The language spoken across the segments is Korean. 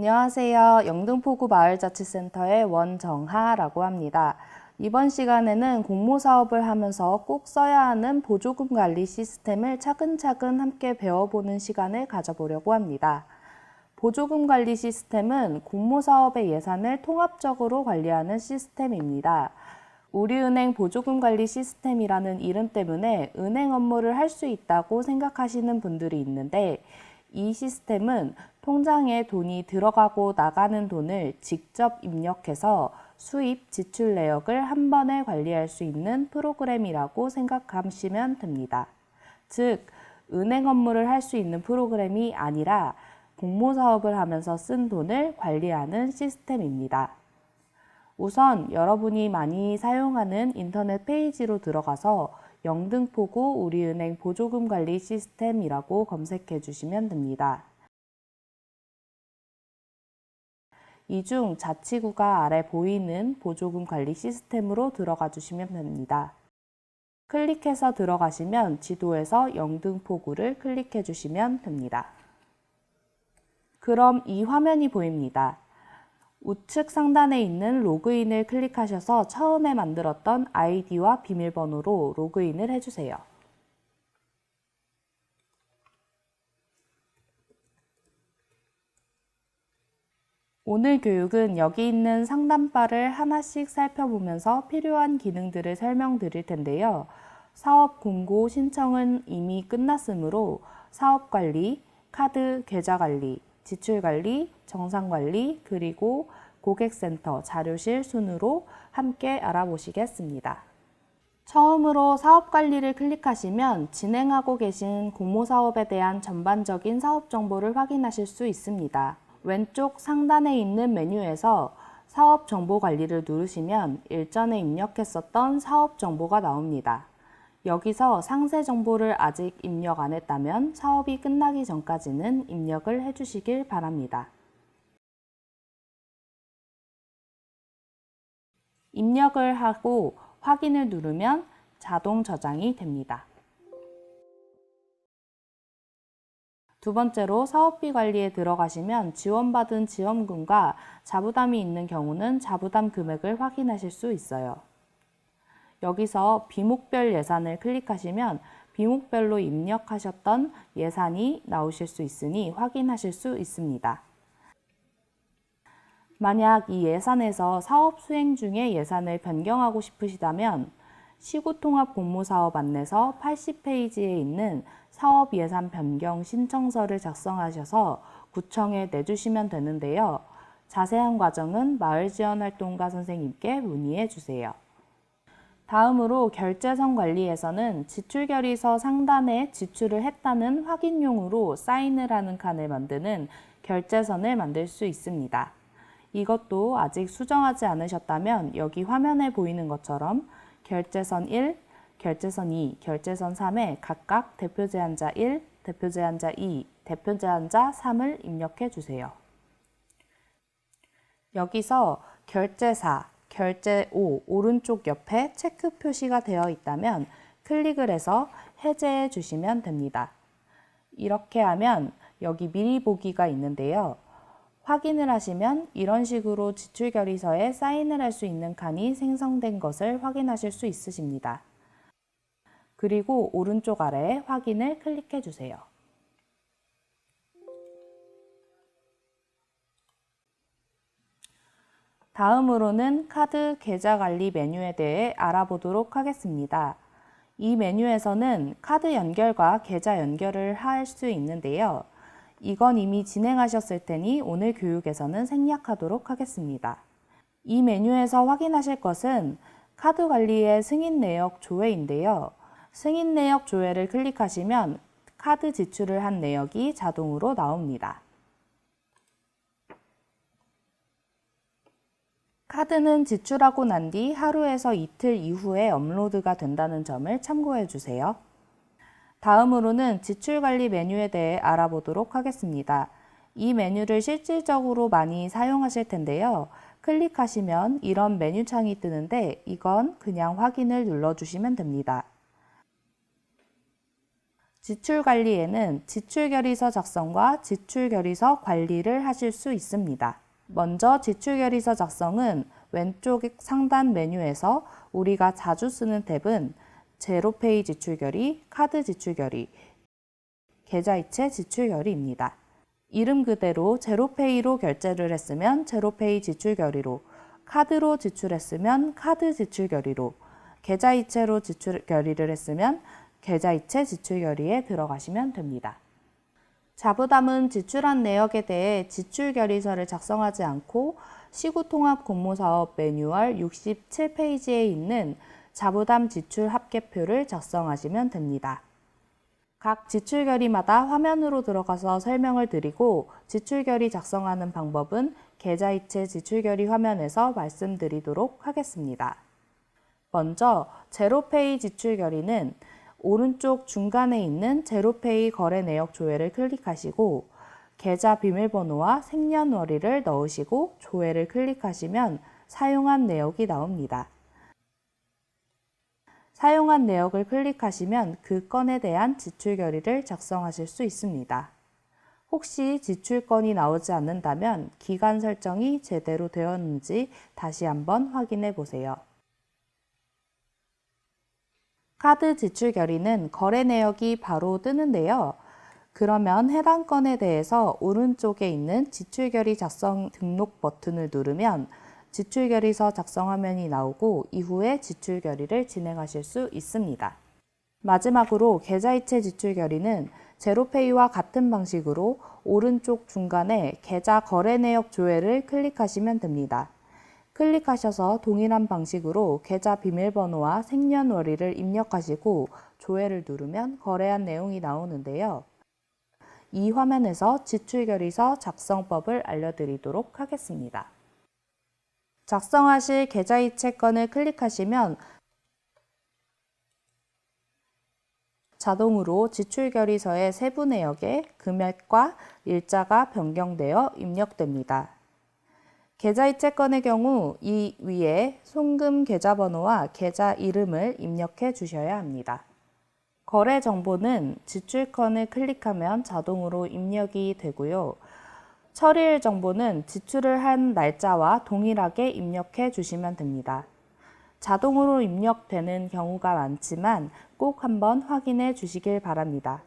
안녕하세요. 영등포구 마을자치센터의 원정하라고 합니다. 이번 시간에는 공모사업을 하면서 꼭 써야 하는 보조금 관리 시스템을 차근차근 함께 배워보는 시간을 가져보려고 합니다. 보조금 관리 시스템은 공모사업의 예산을 통합적으로 관리하는 시스템입니다. 우리은행 보조금 관리 시스템이라는 이름 때문에 은행 업무를 할 수 있다고 생각하시는 분들이 있는데, 이 시스템은 통장에 돈이 들어가고 나가는 돈을 직접 입력해서 수입, 지출 내역을 한 번에 관리할 수 있는 프로그램이라고 생각하시면 됩니다. 즉, 은행 업무를 할 수 있는 프로그램이 아니라 공모사업을 하면서 쓴 돈을 관리하는 시스템입니다. 우선 여러분이 많이 사용하는 인터넷 페이지로 들어가서 영등포구 우리은행 보조금 관리 시스템이라고 검색해 주시면 됩니다. 이 중 자치구가 아래 보이는 보조금 관리 시스템으로 들어가 주시면 됩니다. 클릭해서 들어가시면 지도에서 영등포구를 클릭해 주시면 됩니다. 그럼 이 화면이 보입니다. 우측 상단에 있는 로그인을 클릭하셔서 처음에 만들었던 아이디와 비밀번호로 로그인을 해주세요. 오늘 교육은 여기 있는 상단바를 하나씩 살펴보면서 필요한 기능들을 설명드릴 텐데요. 사업 공고 신청은 이미 끝났으므로 사업 관리, 카드 계좌 관리, 지출 관리, 정산 관리, 그리고 고객센터, 자료실 순으로 함께 알아보시겠습니다. 처음으로 사업 관리를 클릭하시면 진행하고 계신 공모사업에 대한 전반적인 사업 정보를 확인하실 수 있습니다. 왼쪽 상단에 있는 메뉴에서 사업 정보 관리를 누르시면 일전에 입력했었던 사업 정보가 나옵니다. 여기서 상세 정보를 아직 입력 안 했다면 사업이 끝나기 전까지는 입력을 해주시길 바랍니다. 입력을 하고 확인을 누르면 자동 저장이 됩니다. 두 번째로 사업비 관리에 들어가시면 지원받은 지원금과 자부담이 있는 경우는 자부담 금액을 확인하실 수 있어요. 여기서 비목별 예산을 클릭하시면 비목별로 입력하셨던 예산이 나오실 수 있으니 확인하실 수 있습니다. 만약 이 예산에서 사업 수행 중에 예산을 변경하고 싶으시다면 시구통합공모사업 안내서 80페이지에 있는 사업 예산 변경 신청서를 작성하셔서 구청에 내주시면 되는데요. 자세한 과정은 마을지원활동가 선생님께 문의해 주세요. 다음으로 결제선 관리에서는 지출결의서 상단에 지출을 했다는 확인용으로 사인을 하는 칸을 만드는 결제선을 만들 수 있습니다. 이것도 아직 수정하지 않으셨다면 여기 화면에 보이는 것처럼 결제선 1, 결제선 2, 결제선 3에 각각 대표 제안자 1, 대표 제안자 2, 대표 제안자 3을 입력해 주세요. 여기서 결제 4, 결제 5 오른쪽 옆에 체크 표시가 되어 있다면 클릭을 해서 해제해 주시면 됩니다. 이렇게 하면 여기 미리 보기가 있는데요. 확인을 하시면 이런 식으로 지출결의서에 사인을 할 수 있는 칸이 생성된 것을 확인하실 수 있으십니다. 그리고 오른쪽 아래에 확인을 클릭해 주세요. 다음으로는 카드 계좌 관리 메뉴에 대해 알아보도록 하겠습니다. 이 메뉴에서는 카드 연결과 계좌 연결을 할 수 있는데요. 이건 이미 진행하셨을 테니 오늘 교육에서는 생략하도록 하겠습니다. 이 메뉴에서 확인하실 것은 카드 관리의 승인 내역 조회인데요. 승인 내역 조회를 클릭하시면 카드 지출을 한 내역이 자동으로 나옵니다. 카드는 지출하고 난 뒤 하루에서 이틀 이후에 업로드가 된다는 점을 참고해 주세요. 다음으로는 지출관리 메뉴에 대해 알아보도록 하겠습니다. 이 메뉴를 실질적으로 많이 사용하실 텐데요. 클릭하시면 이런 메뉴창이 뜨는데 이건 그냥 확인을 눌러주시면 됩니다. 지출관리에는 지출결의서 작성과 지출결의서 관리를 하실 수 있습니다. 먼저 지출결의서 작성은 왼쪽 상단 메뉴에서 우리가 자주 쓰는 탭은 제로페이 지출결의, 카드 지출결의, 계좌이체 지출결의입니다. 이름 그대로 제로페이로 결제를 했으면 제로페이 지출결의로, 카드로 지출했으면 카드 지출결의로, 계좌이체로 지출결의를 했으면 계좌이체 지출결의에 들어가시면 됩니다. 자부담은 지출한 내역에 대해 지출결의서를 작성하지 않고 시구통합공모사업 매뉴얼 67페이지에 있는 자부담 지출 합계표를 작성하시면 됩니다. 각 지출결의마다 화면으로 들어가서 설명을 드리고 지출결의 작성하는 방법은 계좌이체 지출결의 화면에서 말씀드리도록 하겠습니다. 먼저 제로페이 지출결의는 오른쪽 중간에 있는 제로페이 거래 내역 조회를 클릭하시고 계좌 비밀번호와 생년월일을 넣으시고 조회를 클릭하시면 사용한 내역이 나옵니다. 사용한 내역을 클릭하시면 그 건에 대한 지출결의를 작성하실 수 있습니다. 혹시 지출건이 나오지 않는다면 기간 설정이 제대로 되었는지 다시 한번 확인해 보세요. 카드 지출결의는 거래 내역이 바로 뜨는데요. 그러면 해당 건에 대해서 오른쪽에 있는 지출결의 작성 등록 버튼을 누르면 지출결의서 작성 화면이 나오고 이후에 지출결의를 진행하실 수 있습니다. 마지막으로 계좌이체 지출결의는 제로페이와 같은 방식으로 오른쪽 중간에 계좌 거래 내역 조회를 클릭하시면 됩니다. 클릭하셔서 동일한 방식으로 계좌 비밀번호와 생년월일을 입력하시고 조회를 누르면 거래한 내용이 나오는데요. 이 화면에서 지출결의서 작성법을 알려드리도록 하겠습니다. 작성하실 계좌이체 건을 클릭하시면 자동으로 지출결의서의 세부 내역에 금액과 일자가 변경되어 입력됩니다. 계좌이체 건의 경우 이 위에 송금 계좌번호와 계좌 이름을 입력해 주셔야 합니다. 거래 정보는 지출건을 클릭하면 자동으로 입력이 되고요. 처리일 정보는 지출을 한 날짜와 동일하게 입력해 주시면 됩니다. 자동으로 입력되는 경우가 많지만 꼭 한번 확인해 주시길 바랍니다.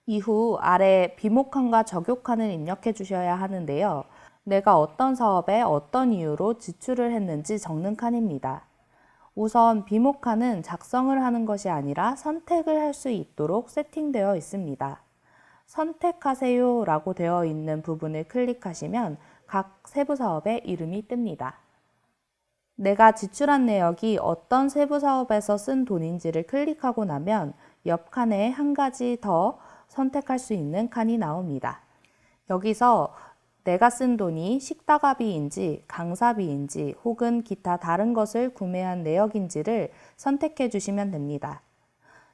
이후 아래 비목칸과 적용칸을 입력해 주셔야 하는데요. 내가 어떤 사업에 어떤 이유로 지출을 했는지 적는 칸입니다. 우선 비목칸은 작성을 하는 것이 아니라 선택을 할 수 있도록 세팅되어 있습니다. 선택하세요 라고 되어 있는 부분을 클릭하시면 각 세부 사업의 이름이 뜹니다. 내가 지출한 내역이 어떤 세부 사업에서 쓴 돈인지를 클릭하고 나면 옆 칸에 한 가지 더 선택할 수 있는 칸이 나옵니다. 여기서 내가 쓴 돈이 식다가비인지 강사비인지 혹은 기타 다른 것을 구매한 내역인지를 선택해 주시면 됩니다.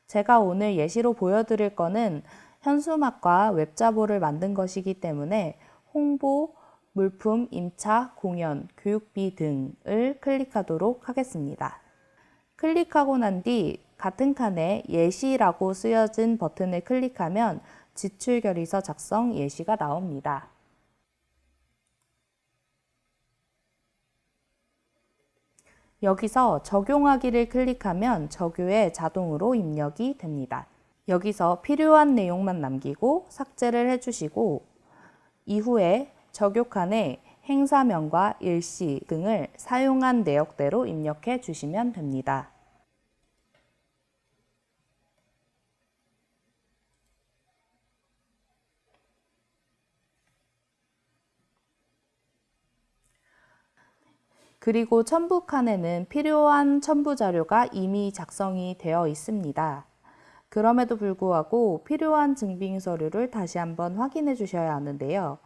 제가 오늘 예시로 보여드릴 거는 현수막과 웹자보를 만든 것이기 때문에 홍보, 물품, 임차, 공연, 교육비 등을 클릭하도록 하겠습니다. 클릭하고 난 뒤 같은 칸에 예시라고 쓰여진 버튼을 클릭하면 지출결의서 작성 예시가 나옵니다. 여기서 적용하기를 클릭하면 적요에 자동으로 입력이 됩니다. 여기서 필요한 내용만 남기고 삭제를 해주시고 이후에 적용칸에 행사명과 일시 등을 사용한 내역대로 입력해 주시면 됩니다. 그리고 첨부 칸에는 필요한 첨부 자료가 이미 작성이 되어 있습니다. 그럼에도 불구하고 필요한 증빙 서류를 다시 한번 확인해 주셔야 하는데요.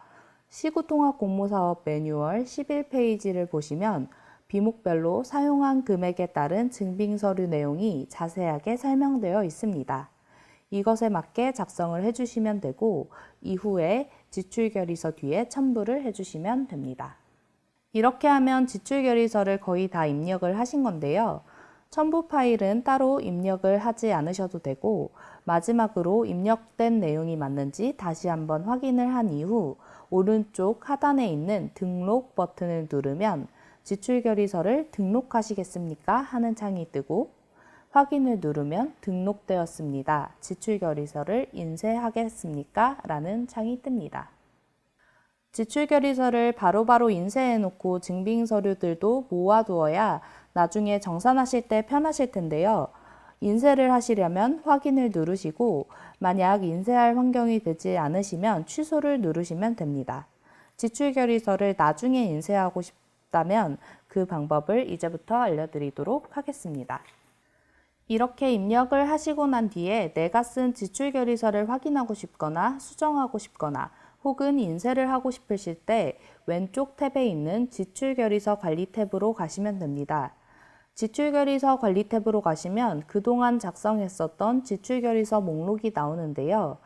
시구통합공모사업 매뉴얼 11페이지를 보시면 비목별로 사용한 금액에 따른 증빙 서류 내용이 자세하게 설명되어 있습니다. 이것에 맞게 작성을 해주시면 되고 이후에 지출결의서 뒤에 첨부를 해주시면 됩니다. 이렇게 하면 지출결의서를 거의 다 입력을 하신 건데요. 첨부 파일은 따로 입력을 하지 않으셔도 되고 마지막으로 입력된 내용이 맞는지 다시 한번 확인을 한 이후 오른쪽 하단에 있는 등록 버튼을 누르면 지출결의서를 등록하시겠습니까? 하는 창이 뜨고 확인을 누르면 등록되었습니다. 지출결의서를 인쇄하겠습니까? 라는 창이 뜹니다. 지출결의서를 바로바로 인쇄해 놓고 증빙서류들도 모아두어야 나중에 정산하실 때 편하실 텐데요. 인쇄를 하시려면 확인을 누르시고 만약 인쇄할 환경이 되지 않으시면 취소를 누르시면 됩니다. 지출결의서를 나중에 인쇄하고 싶다면 그 방법을 이제부터 알려드리도록 하겠습니다. 이렇게 입력을 하시고 난 뒤에 내가 쓴 지출결의서를 확인하고 싶거나 수정하고 싶거나 혹은 인쇄를 하고 싶으실 때 왼쪽 탭에 있는 지출결의서 관리 탭으로 가시면 됩니다. 지출결의서 관리 탭으로 가시면 그동안 작성했었던 지출결의서 목록이 나오는데요.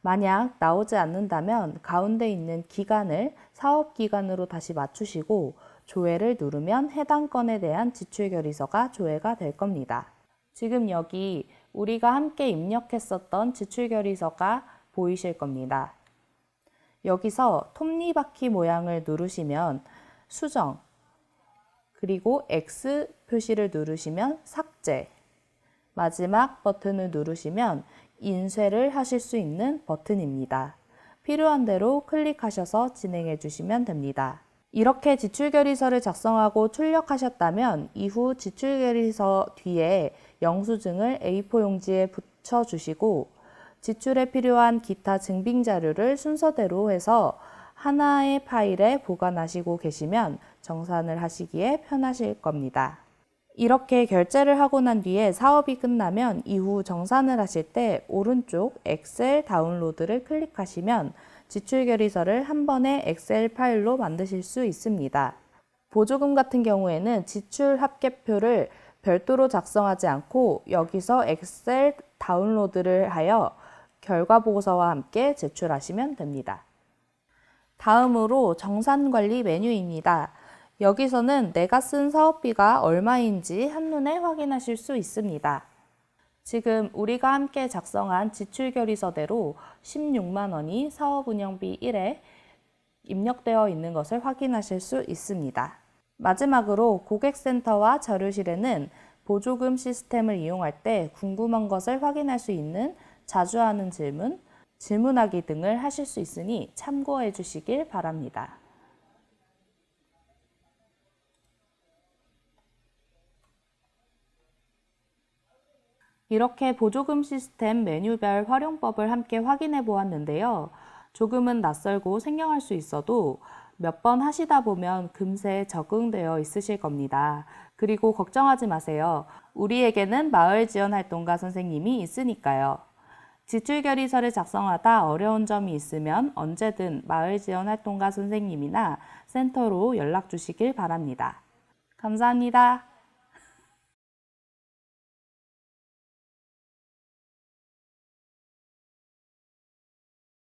만약 나오지 않는다면 가운데 있는 기간을 사업기간으로 다시 맞추시고 조회를 누르면 해당 건에 대한 지출결의서가 조회가 될 겁니다. 지금 여기 우리가 함께 입력했었던 지출결의서가 보이실 겁니다. 여기서 톱니바퀴 모양을 누르시면 수정, 그리고 X 표시를 누르시면 삭제, 마지막 버튼을 누르시면 인쇄를 하실 수 있는 버튼입니다. 필요한 대로 클릭하셔서 진행해 주시면 됩니다. 이렇게 지출결의서를 작성하고 출력하셨다면 이후 지출결의서 뒤에 영수증을 A4 용지에 붙여주시고 지출에 필요한 기타 증빙 자료를 순서대로 해서 하나의 파일에 보관하시고 계시면 정산을 하시기에 편하실 겁니다. 이렇게 결제를 하고 난 뒤에 사업이 끝나면 이후 정산을 하실 때 오른쪽 엑셀 다운로드를 클릭하시면 지출결의서를 한 번에 엑셀 파일로 만드실 수 있습니다. 보조금 같은 경우에는 지출 합계표를 별도로 작성하지 않고 여기서 엑셀 다운로드를 하여 결과보고서와 함께 제출하시면 됩니다. 다음으로 정산관리 메뉴입니다. 여기서는 내가 쓴 사업비가 얼마인지 한눈에 확인하실 수 있습니다. 지금 우리가 함께 작성한 지출결의서대로 16만 원이 사업운영비 1에 입력되어 있는 것을 확인하실 수 있습니다. 마지막으로 고객센터와 자료실에는 보조금 시스템을 이용할 때 궁금한 것을 확인할 수 있는 자주 하는 질문, 질문하기 등을 하실 수 있으니 참고해 주시길 바랍니다. 이렇게 보조금 시스템 메뉴별 활용법을 함께 확인해 보았는데요. 조금은 낯설고 생경할 수 있어도 몇 번 하시다 보면 금세 적응되어 있으실 겁니다. 그리고 걱정하지 마세요. 우리에게는 마을지원활동가 선생님이 있으니까요. 지출결의서를 작성하다 어려운 점이 있으면 언제든 마을지원활동가 선생님이나 센터로 연락 주시길 바랍니다. 감사합니다.